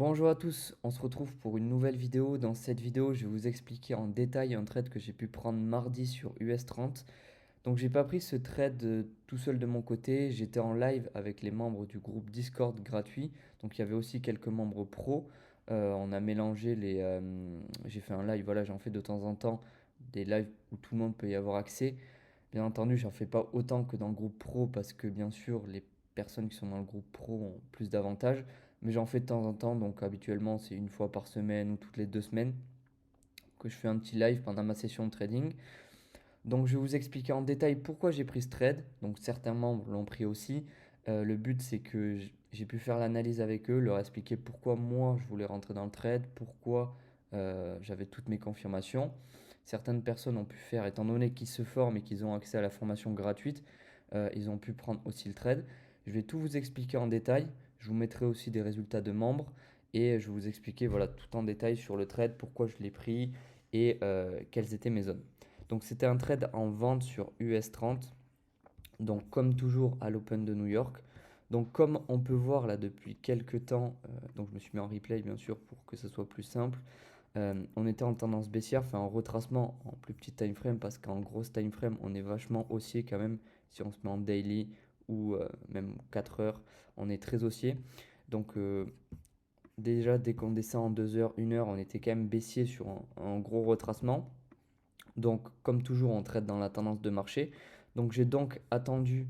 Bonjour à tous, on se retrouve pour une nouvelle vidéo. Dans cette vidéo, je vais vous expliquer en détail un trade que j'ai pu prendre mardi sur US30. Donc j'ai pas pris ce trade tout seul de mon côté, j'étais en live avec les membres du groupe Discord gratuit. Donc il y avait aussi quelques membres pro. On a mélangé j'ai fait un live, voilà, j'en fais de temps en temps des lives où tout le monde peut y avoir accès. Bien entendu, j'en fais pas autant que dans le groupe pro parce que bien sûr, les personnes qui sont dans le groupe pro ont plus d'avantages. Mais j'en fais de temps en temps, donc habituellement c'est une fois par semaine ou toutes les 2 semaines que je fais un petit live pendant ma session de trading. Donc je vais vous expliquer en détail pourquoi j'ai pris ce trade. Donc certains membres l'ont pris aussi. Le but c'est que j'ai pu faire l'analyse avec eux, leur expliquer pourquoi moi je voulais rentrer dans le trade, pourquoi j'avais toutes mes confirmations. Certaines personnes ont pu faire, étant donné qu'ils se forment et qu'ils ont accès à la formation gratuite, ils ont pu prendre aussi le trade. Je vais tout vous expliquer en détail. Je vous mettrai aussi des résultats de membres et je vais vous expliquer voilà, tout en détail sur le trade, pourquoi je l'ai pris et quelles étaient mes zones. Donc c'était un trade en vente sur US30, donc comme toujours à l'Open de New York. Donc comme on peut voir là depuis quelques temps, donc je me suis mis en replay bien sûr pour que ce soit plus simple. On était en tendance baissière, enfin en retracement en plus petit time frame parce qu'en grosse time frame on est vachement haussier quand même si on se met en daily ou même 4 heures, on est très haussier. Donc déjà dès qu'on descend en 2 heures, 1 heure, on était quand même baissier sur un gros retracement. Donc, comme toujours, on traite dans la tendance de marché. Donc, j'ai donc attendu,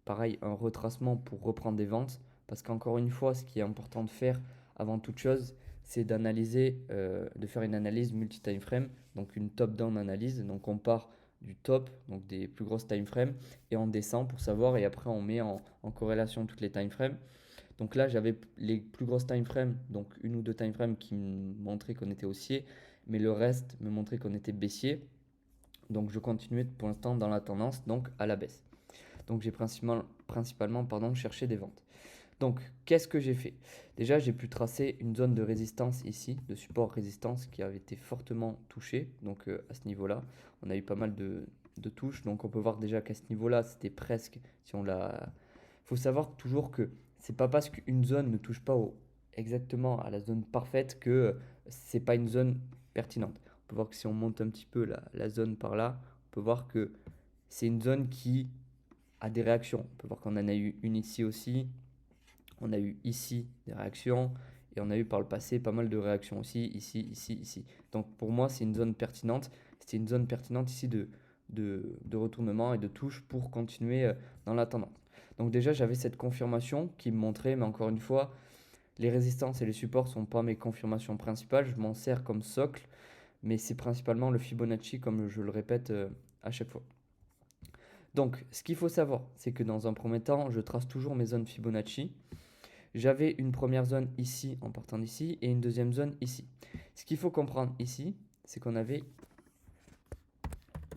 pareil, un retracement pour reprendre des ventes. Parce qu'encore une fois, ce qui est important de faire avant toute chose, c'est d'analyser, de faire une analyse multi-time frame, donc une top-down analyse. Donc, on part du top, donc des plus grosses time frames, et on descend pour savoir, et après, on met en corrélation toutes les time frames. Donc là, j'avais les plus grosses time frames, donc une ou deux time frames qui me montraient qu'on était haussier, mais le reste me montrait qu'on était baissier. Donc je continuais pour l'instant dans la tendance, donc à la baisse. Donc j'ai principalement cherché des ventes. Donc qu'est-ce que j'ai fait? Déjà, j'ai pu tracer une zone de résistance ici, de support résistance qui avait été fortement touchée. Donc à ce niveau-là, on a eu pas mal de touches. Donc on peut voir déjà qu'à ce niveau-là, c'était presque, si on l'a... Il faut savoir toujours que c'est pas parce qu'une zone ne touche pas exactement à la zone parfaite que c'est pas une zone pertinente. On peut voir que si on monte un petit peu la zone par là, on peut voir que c'est une zone qui a des réactions. On peut voir qu'on en a eu une ici aussi. On a eu ici des réactions et on a eu par le passé pas mal de réactions aussi, ici, ici, ici. Donc pour moi, c'est une zone pertinente. C'était une zone pertinente ici de retournement et de touche pour continuer dans la tendance. Donc déjà, j'avais cette confirmation qui me montrait, mais encore une fois, les résistances et les supports ne sont pas mes confirmations principales. Je m'en sers comme socle, mais c'est principalement le Fibonacci, comme je le répète à chaque fois. Donc, ce qu'il faut savoir, c'est que dans un premier temps, je trace toujours mes zones Fibonacci. J'avais une première zone ici en partant d'ici et une deuxième zone ici. Ce qu'il faut comprendre ici, c'est qu'on avait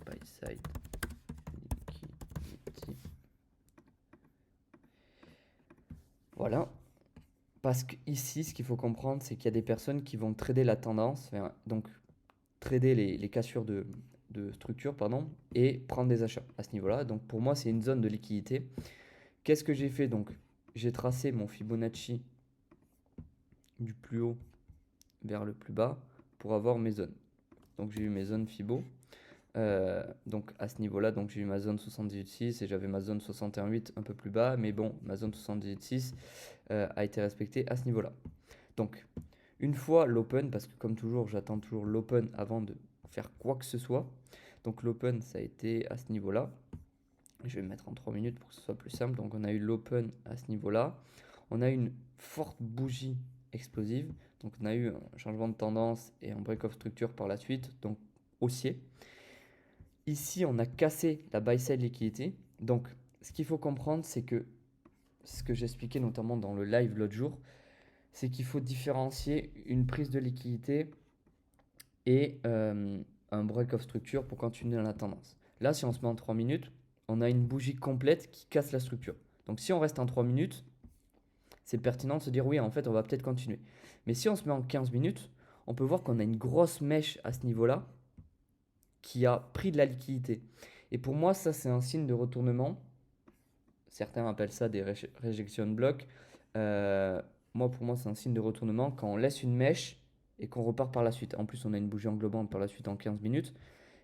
buy side liquidity. Voilà. Parce que ici, ce qu'il faut comprendre, c'est qu'il y a des personnes qui vont trader la tendance, enfin, donc trader les cassures de structure, pardon, et prendre des achats à ce niveau-là. Donc pour moi, c'est une zone de liquidité. Qu'est-ce que j'ai fait donc? J'ai tracé mon Fibonacci du plus haut vers le plus bas pour avoir mes zones. Donc j'ai eu mes zones Fibo. Donc à ce niveau-là, donc j'ai eu ma zone 78,6 et j'avais ma zone 61,8 un peu plus bas, mais bon, ma zone 78,6 a été respectée à ce niveau-là. Donc une fois l'open, parce que comme toujours, j'attends toujours l'open avant de faire quoi que ce soit. Donc l'open, ça a été à ce niveau-là. Je vais me mettre en 3 minutes pour que ce soit plus simple. Donc on a eu l'open à ce niveau-là. On a eu une forte bougie explosive. Donc on a eu un changement de tendance et un break of structure par la suite, donc haussier. Ici, on a cassé la buy side liquidité. Donc ce qu'il faut comprendre, c'est que ce que j'expliquais notamment dans le live l'autre jour, c'est qu'il faut différencier une prise de liquidité et un break of structure pour continuer dans la tendance. Là, si on se met en 3 minutes, on a une bougie complète qui casse la structure. Donc si on reste en 3 minutes, c'est pertinent de se dire oui, en fait, on va peut-être continuer. Mais si on se met en 15 minutes, on peut voir qu'on a une grosse mèche à ce niveau-là qui a pris de la liquidité. Et pour moi, ça, c'est un signe de retournement. Certains appellent ça des rejection blocks. pour moi, c'est un signe de retournement quand on laisse une mèche et qu'on repart par la suite. En plus, on a une bougie englobante par la suite en 15 minutes,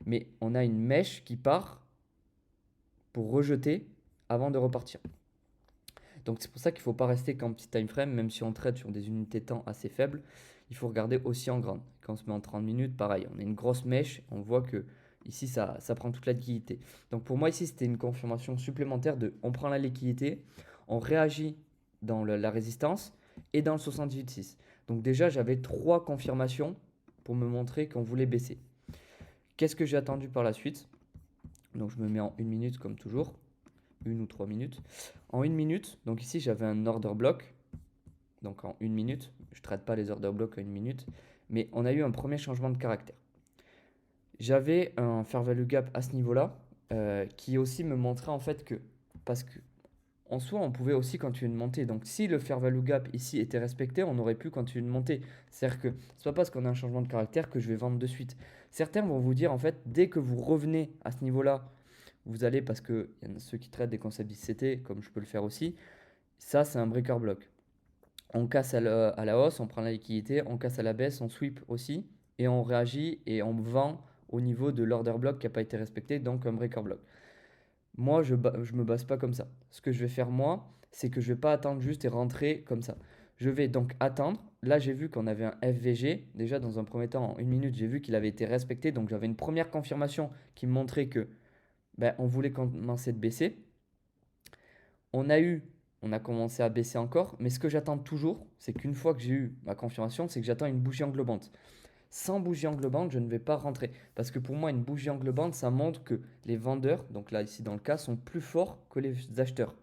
mais on a une mèche qui part pour rejeter avant de repartir. Donc c'est pour ça qu'il ne faut pas rester qu'en petit time frame, même si on trade sur des unités de temps assez faibles, il faut regarder aussi en grande. Quand on se met en 30 minutes, pareil, on a une grosse mèche, on voit que ici ça prend toute la liquidité. Donc pour moi ici c'était une confirmation supplémentaire de on prend la liquidité, on réagit dans la résistance et dans le 78,6. Donc déjà j'avais 3 confirmations pour me montrer qu'on voulait baisser. Qu'est-ce que j'ai attendu par la suite? Donc je me mets en 1 minute comme toujours, 1 ou 3 minutes. En 1 minute, donc ici j'avais un order block, donc en 1 minute, je ne traite pas les order blocks en 1 minute, mais on a eu un premier changement de caractère. J'avais un fair value gap à ce niveau-là, qui aussi me montrait en fait que, parce que en soi on pouvait aussi continuer de monter, donc si le fair value gap ici était respecté, on aurait pu continuer de monter. C'est-à-dire que c'est pas parce qu'on a un changement de caractère que je vais vendre de suite. Certains vont vous dire en fait, dès que vous revenez à ce niveau-là, vous allez, parce qu'il y en a ceux qui traitent des concepts d'ICT, comme je peux le faire aussi, ça c'est un breaker block. On casse à la hausse, on prend la liquidité, on casse à la baisse, on sweep aussi, et on réagit et on vend au niveau de l'order block qui n'a pas été respecté, donc un breaker block. Moi, je ne me base pas comme ça. Ce que je vais faire moi, c'est que je ne vais pas attendre juste et rentrer comme ça. Je vais donc attendre. Là, j'ai vu qu'on avait un FVG. Déjà, dans un premier temps, en 1 minute, j'ai vu qu'il avait été respecté. Donc, j'avais une première confirmation qui me montrait que on voulait commencer de baisser. On a commencé à baisser encore, mais ce que j'attends toujours, c'est qu'une fois que j'ai eu ma confirmation, c'est que j'attends une bougie englobante. Sans bougie englobante, je ne vais pas rentrer. Parce que pour moi, une bougie englobante, ça montre que les vendeurs, donc là ici dans le cas, sont plus forts que les acheteurs.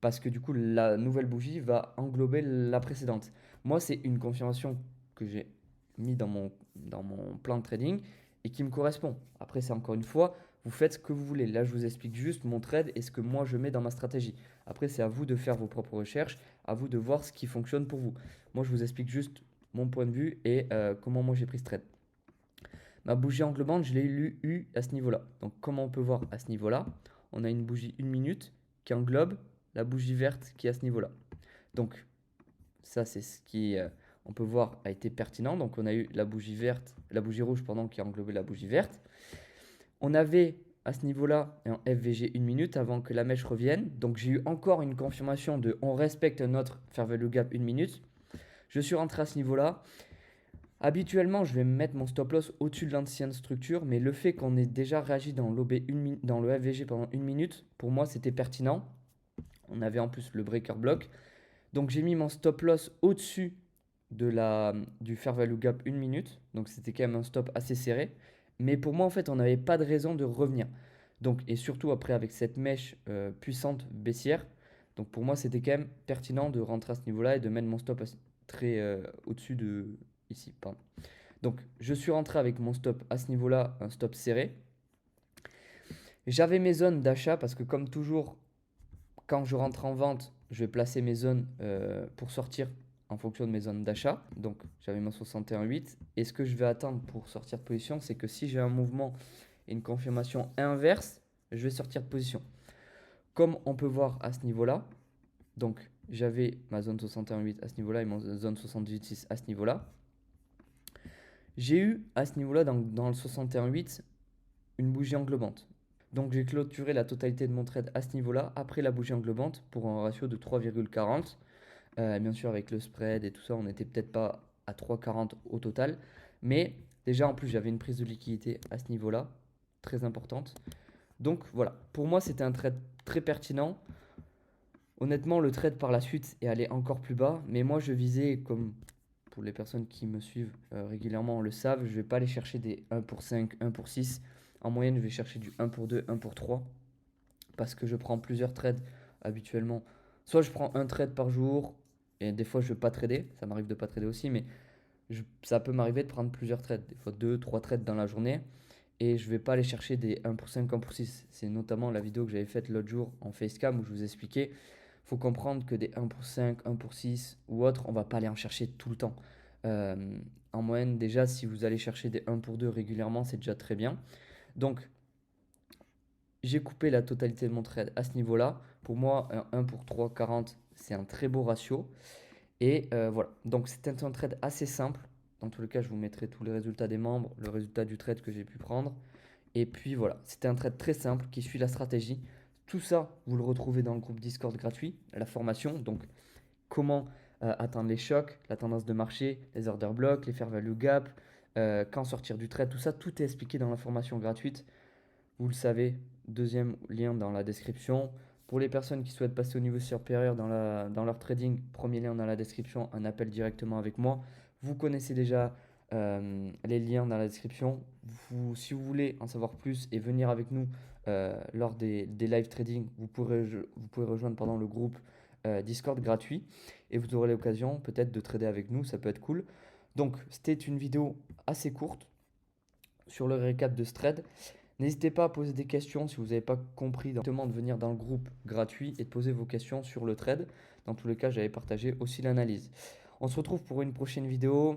Parce que du coup, la nouvelle bougie va englober la précédente. Moi, c'est une confirmation que j'ai mis dans mon plan de trading et qui me correspond. Après, c'est encore une fois, vous faites ce que vous voulez. Là, je vous explique juste mon trade et ce que moi je mets dans ma stratégie. Après, c'est à vous de faire vos propres recherches, à vous de voir ce qui fonctionne pour vous. Moi, je vous explique juste mon point de vue et comment moi j'ai pris ce trade. Ma bougie englobante, je l'ai eu à ce niveau-là. Donc, comment on peut voir à ce niveau-là, on a une bougie 1 minute qui englobe la bougie verte qui est à ce niveau-là. Donc, ça, c'est ce qui, on peut voir, a été pertinent. Donc, on a eu la bougie verte, la bougie rouge, pardon, qui a englobé la bougie verte. On avait à ce niveau-là un FVG 1 minute avant que la mèche revienne. Donc, j'ai eu encore une confirmation de on respecte notre fair value gap 1 minute. Je suis rentré à ce niveau-là. Habituellement, je vais mettre mon stop loss au-dessus de l'ancienne structure, mais le fait qu'on ait déjà réagi dans dans le FVG pendant 1 minute, pour moi, c'était pertinent. On avait en plus le breaker block. Donc, j'ai mis mon stop loss au-dessus du fair value gap 1 minute. Donc, c'était quand même un stop assez serré. Mais pour moi, en fait, on n'avait pas de raison de revenir. Donc, et surtout après, avec cette mèche puissante baissière. Donc, pour moi, c'était quand même pertinent de rentrer à ce niveau-là et de mettre mon stop très au-dessus de ici. Pardon. Donc, je suis rentré avec mon stop à ce niveau-là, un stop serré. J'avais mes zones d'achat parce que, comme toujours, quand je rentre en vente, je vais placer mes zones pour sortir en fonction de mes zones d'achat. Donc, j'avais mon 61,8. Et ce que je vais attendre pour sortir de position, c'est que si j'ai un mouvement et une confirmation inverse, je vais sortir de position. Comme on peut voir à ce niveau-là, donc j'avais ma zone 61,8 à ce niveau-là et ma zone 78,6 à ce niveau-là. J'ai eu à ce niveau-là, dans le 61,8, une bougie englobante. Donc j'ai clôturé la totalité de mon trade à ce niveau-là, après la bougie englobante, pour un ratio de 3,40. Bien sûr, avec le spread et tout ça, on n'était peut-être pas à 3,40 au total. Mais déjà, en plus, j'avais une prise de liquidité à ce niveau-là, très importante. Donc voilà, pour moi, c'était un trade très pertinent. Honnêtement, le trade par la suite est allé encore plus bas. Mais moi, je visais, comme pour les personnes qui me suivent régulièrement le savent, je ne vais pas aller chercher des 1 pour 5, 1 pour 6. En moyenne, je vais chercher du 1 pour 2, 1 pour 3. Parce que je prends plusieurs trades habituellement. Soit je prends un trade par jour, et des fois je ne vais pas trader. Ça m'arrive de ne pas trader aussi, mais ça peut m'arriver de prendre plusieurs trades. Des fois 2, 3 trades dans la journée. Et je ne vais pas aller chercher des 1 pour 5, 1 pour 6. C'est notamment la vidéo que j'avais faite l'autre jour en facecam où je vous expliquais. Il faut comprendre que des 1 pour 5, 1 pour 6 ou autres, on ne va pas aller en chercher tout le temps. En moyenne, déjà, si vous allez chercher des 1 pour 2 régulièrement, c'est déjà très bien. Donc, j'ai coupé la totalité de mon trade à ce niveau-là. Pour moi, un 1 pour 3, 40, c'est un très beau ratio. Et voilà, donc c'était un trade assez simple. Dans tous les cas, je vous mettrai tous les résultats des membres, le résultat du trade que j'ai pu prendre. Et puis voilà, c'était un trade très simple qui suit la stratégie. Tout ça, vous le retrouvez dans le groupe Discord gratuit, la formation. Donc comment atteindre les chocs, la tendance de marché, les order blocks, les fair value gap, quand sortir du trade, tout ça, tout est expliqué dans la formation gratuite. Vous le savez, deuxième lien dans la description. Pour les personnes qui souhaitent passer au niveau supérieur dans leur trading, premier lien dans la description, un appel directement avec moi. Vous connaissez déjà les liens dans la description. Si vous voulez en savoir plus et venir avec nous lors des live trading, vous pouvez rejoindre pendant le groupe Discord gratuit et vous aurez l'occasion peut-être de trader avec nous, ça peut être cool. Donc c'était une vidéo assez courte sur le récap de ce trade. N'hésitez pas à poser des questions si vous n'avez pas compris, directement de venir dans le groupe gratuit et de poser vos questions sur le trade. Dans tous les cas, j'avais partagé aussi l'analyse. On se retrouve pour une prochaine vidéo.